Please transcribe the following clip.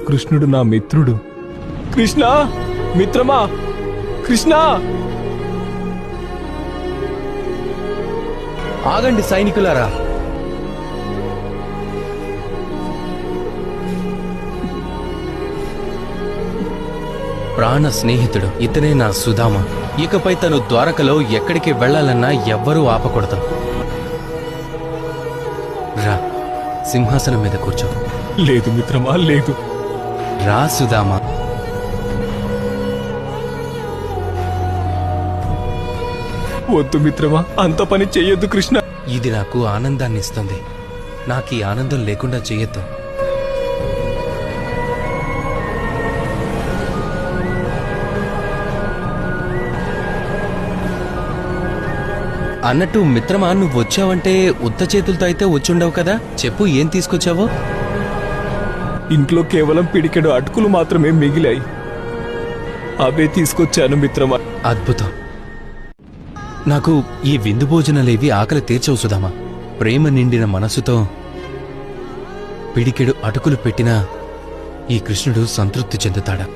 కృష్ణుడు నా మిత్రుడు. కృష్ణ మిత్రమా, కృష్ణ! ఆగండి సైనికులారా. ప్రాణ స్నేహితుడు ఇతనే నా సుధామ. ఇకపై తను ద్వారకలో ఎక్కడికి వెళ్లాలన్నా ఎవ్వరూ ఆపకూడదు. రా, సింహాసనం మీద కూర్చో. లేదు మిత్రమా, లేదు. రా సుధామ. వద్దు మిత్రమా, అంత పని చెయ్యొద్దు కృష్ణ. ఇది నాకు ఆనందాన్ని ఇస్తుంది. నాకు ఈ ఆనందం లేకుండా చెయ్యొద్దు. అన్నట్టు మిత్రమా, నువ్వు వచ్చావంటే ఉత్త చేతులతో అయితే వచ్చుండవు కదా. చెప్పు, ఏం తీసుకొచ్చావో. ఇంట్లో కేవలం పిడికెడు అటుకులు మాత్రమే మిగిలాయి. అవే తీసుకొచ్చాను మిత్రమా. అద్భుతం. నాకు ఈ విందు భోజనాలేవి ఆకలి తీర్చవు సుధామా. ప్రేమ నిండిన మనసుతో పిడికెడు అటుకులు పెట్టినా ఈ కృష్ణుడు సంతృప్తి చెందుతాడా?